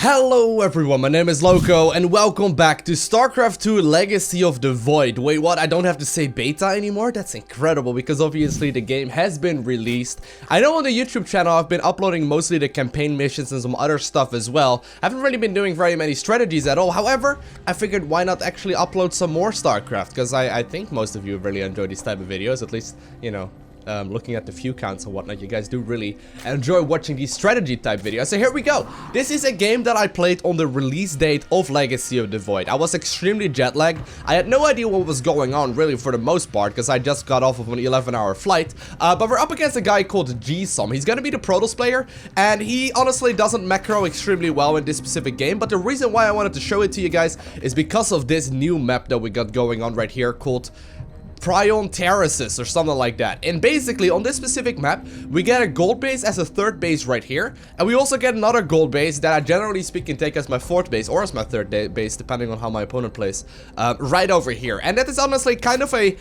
Hello everyone, my name is Lowko and welcome back to StarCraft 2 Legacy of the Void. Wait, what? I don't have to say beta anymore? That's incredible because obviously the game has been released. I know on the YouTube channel I've been uploading mostly the campaign missions and some other stuff as well. I haven't really been doing very many strategies at all. However, I figured why not actually upload some more StarCraft, because I think most of you really enjoy these type of videos, at least, you know. Looking at the view counts and whatnot, you guys do really enjoy watching these strategy type videos. So here we go. This is a game that I played on the release date of Legacy of the Void. I was extremely jet lagged. I had no idea what was going on really for the most part because I just got off of an 11-hour flight. But we're up against a guy called G-Som. He's gonna be the Protoss player and he honestly doesn't macro extremely well in this specific game. But the reason why I wanted to show it to you guys is because of this new map that we got going on right here called Prion Terraces or something like that. And basically on this specific map we get a gold base as a third base right here, and we also get another gold base that I generally speaking take as my fourth base or as my third base depending on how my opponent plays, right over here. And that is honestly kind of a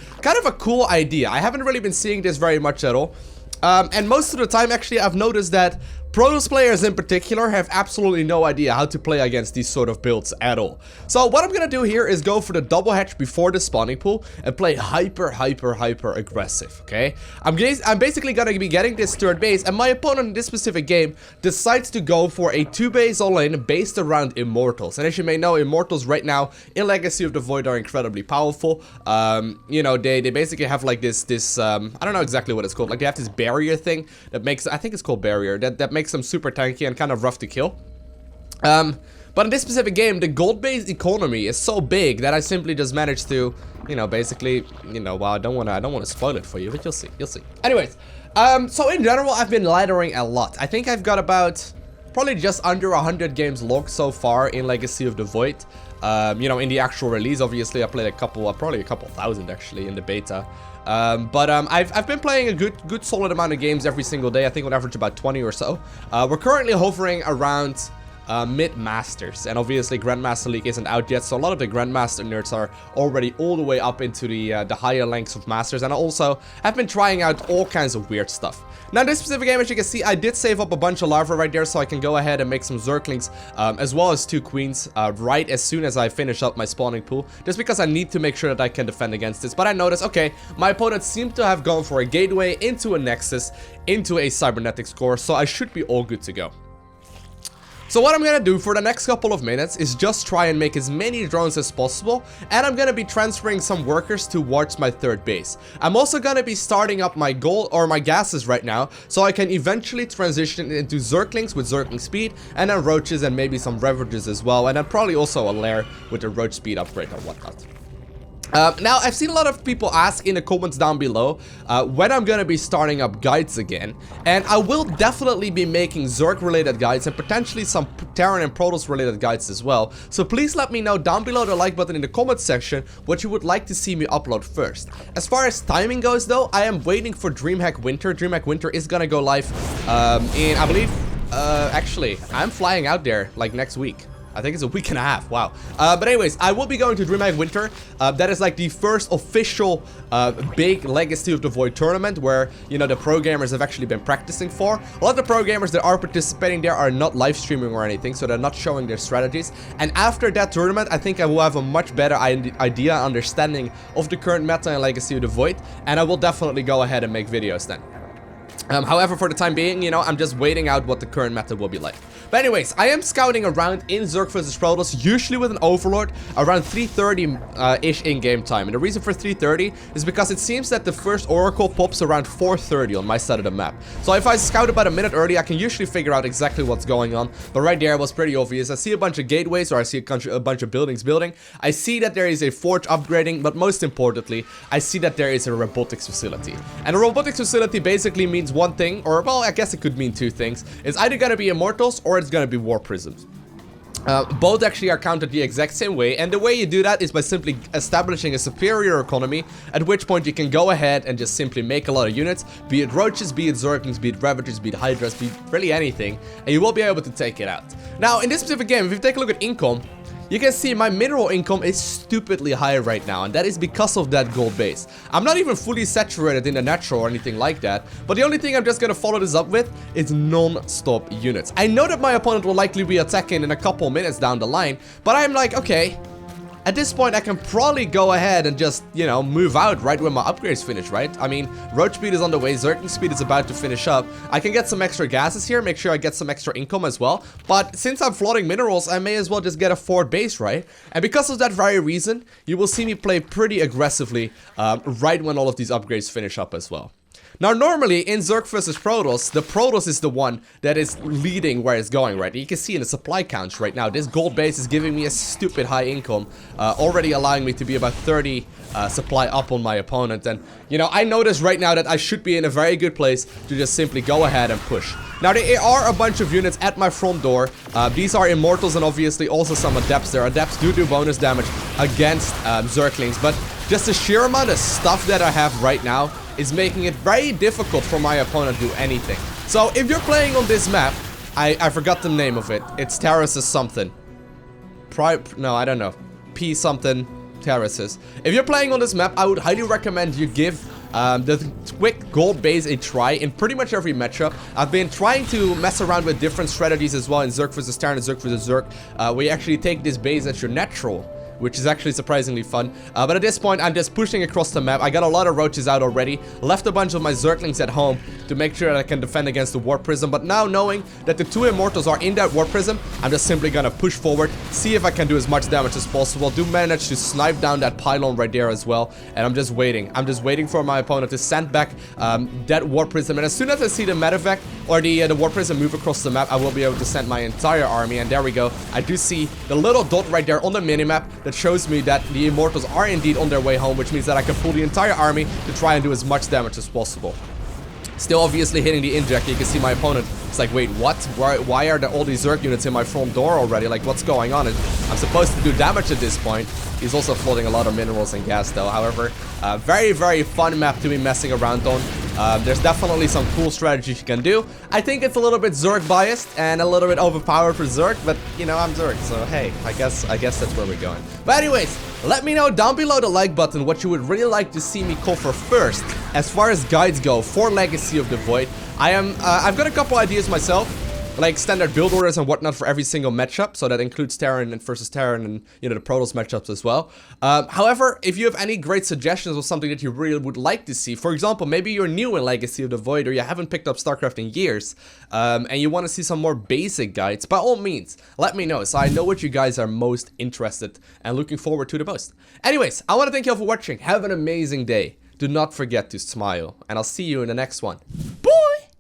cool idea. I haven't really been seeing this very much at all, and most of the time actually I've noticed that Protoss players in particular have absolutely no idea how to play against these sort of builds at all. So what I'm gonna do here is go for the double hatch before the spawning pool and play hyper aggressive, okay? I'm basically gonna be getting this third base, and my opponent in this specific game decides to go for a 2-base all-in based around Immortals. And as you may know, Immortals right now in Legacy of the Void are incredibly powerful. You know, they basically have like this I don't know exactly what it's called. Like they have this barrier thing that makes, I think it's called barrier, that makes them super tanky and kind of rough to kill. But in this specific game, the gold-based economy is so big that I simply just managed to, you know, basically, you know, well, I don't want to spoil it for you, but you'll see. Anyways, so in general, I've been laddering a lot. I think I've got about probably just under 100 games logged so far in Legacy of the Void. You know, in the actual release, obviously, I played a couple, probably a couple thousand actually in the beta. I've been playing a good solid amount of games every single day. I think on average about 20 or so. We're currently hovering around mid-masters, and obviously Grandmaster League isn't out yet, so a lot of the Grandmaster nerds are already all the way up into the higher lengths of Masters, and I also have been trying out all kinds of weird stuff. Now in this specific game, as you can see, I did save up a bunch of larvae right there so I can go ahead and make some Zerglings, as well as 2 queens right as soon as I finish up my spawning pool, just because I need to make sure that I can defend against this. But I noticed, okay, my opponent seemed to have gone for a gateway into a nexus, into a cybernetics core, so I should be all good to go. So what I'm gonna do for the next couple of minutes is just try and make as many drones as possible, and I'm gonna be transferring some workers towards my third base. I'm also gonna be starting up my gold or my gases right now, so I can eventually transition into Zerglings with Zergling speed, and then roaches and maybe some ravages as well, and then probably also a lair with the roach speed upgrade or whatnot. Now, I've seen a lot of people ask in the comments down below when I'm gonna be starting up guides again, and I will definitely be making Zerg-related guides and potentially some Terran and Protoss-related guides as well. So please let me know down below the like button in the comments section what you would like to see me upload first. As far as timing goes though, I am waiting for Dreamhack Winter. Dreamhack Winter is gonna go live in, I believe, actually, I'm flying out there like next week. I think it's a week and a half, wow. But anyways, I will be going to Dreamhack Winter. That is like the first official big Legacy of the Void tournament where, you know, the pro gamers have actually been practicing for. A lot of the pro gamers that are participating there are not live streaming or anything, so they're not showing their strategies. And after that tournament, I think I will have a much better idea, understanding of the current meta in Legacy of the Void, and I will definitely go ahead and make videos then. However, for the time being, you know, I'm just waiting out what the current meta will be like. But anyways, I am scouting around in Zerg vs Protoss, usually with an Overlord, around 3:30-ish in-game time. And the reason for 3:30 is because it seems that the first Oracle pops around 4:30 on my side of the map. So if I scout about a minute early, I can usually figure out exactly what's going on. But right there, it was pretty obvious. I see a bunch of gateways, or I see a bunch of buildings building. I see that there is a forge upgrading, but most importantly, I see that there is a robotics facility. And a robotics facility basically means one thing, or well, I guess it could mean 2 things. It's either gonna be Immortals or it's gonna be War Prisms. Both actually are counted the exact same way, and the way you do that is by simply establishing a superior economy, at which point you can go ahead and just simply make a lot of units, be it roaches, be it Zerglings, be it Ravagers, be it Hydras, be it really anything, and you will be able to take it out. Now, in this specific game, if you take a look at income, you can see my mineral income is stupidly high right now, and that is because of that gold base. I'm not even fully saturated in the natural or anything like that, but the only thing I'm just gonna follow this up with is non-stop units. I know that my opponent will likely be attacking in a couple minutes down the line, but I'm like, okay, at this point I can probably go ahead and just, you know, move out right when my upgrades finish, right? I mean, road speed is on the way, Zerging speed is about to finish up. I can get some extra gases here, make sure I get some extra income as well. But since I'm flooding minerals, I may as well just get a forward base, right? And because of that very reason, you will see me play pretty aggressively right when all of these upgrades finish up as well. Now, normally in Zerg versus Protoss, the Protoss is the one that is leading where it's going, right? You can see in the supply counts right now, this gold base is giving me a stupid high income, already allowing me to be about 30 supply up on my opponent. And, you know, I notice right now that I should be in a very good place to just simply go ahead and push. Now, there are a bunch of units at my front door. These are Immortals and obviously also some Adepts. There Adepts do bonus damage against Zerglings, but just the sheer amount of stuff that I have right now is making it very difficult for my opponent to do anything. So if you're playing on this map, I forgot the name of it. It's Terraces something. No, I don't know. P something Terraces. If you're playing on this map, I would highly recommend you give the quick gold base a try in pretty much every matchup. I've been trying to mess around with different strategies as well in Zerg vs Terran and Zerg vs Zerg, where you actually take this base as your natural, which is actually surprisingly fun. But at this point, I'm just pushing across the map. I got a lot of roaches out already. Left a bunch of my Zerglings at home to make sure that I can defend against the Warp Prism. But now knowing that the two Immortals are in that Warp Prism, I'm just simply gonna push forward, see if I can do as much damage as possible. Do manage to snipe down that pylon right there as well. And I'm just waiting. I'm just waiting for my opponent to send back that Warp Prism. And as soon as I see the Medevac or the Warp Prism move across the map, I will be able to send my entire army. And there we go. I do see the little dot right there on the minimap that shows me that the Immortals are indeed on their way home, which means that I can pull the entire army to try and do as much damage as possible. Still obviously hitting the injector. You can see my opponent. It's like, wait, what? Why are there all these Zerg units in my front door already? Like, what's going on? And I'm supposed to do damage at this point. He's also flooding a lot of minerals and gas though. However, very, very fun map to be messing around on. There's definitely some cool strategies you can do. I think it's a little bit Zerg biased and a little bit overpowered for Zerg, but you know, I'm Zerg, so hey, I guess that's where we're going. But anyways, let me know down below the like button what you would really like to see me cover first as far as guides go for Legacy of the Void. I've got a couple ideas myself, like standard build orders and whatnot for every single matchup, so that includes Terran and versus Terran and, you know, the Protoss matchups as well. However, if you have any great suggestions or something that you really would like to see, for example, maybe you're new in Legacy of the Void or you haven't picked up StarCraft in years, and you want to see some more basic guides, by all means, let me know so I know what you guys are most interested and looking forward to the most. Anyways, I want to thank you all for watching. Have an amazing day. Do not forget to smile, and I'll see you in the next one. Boom!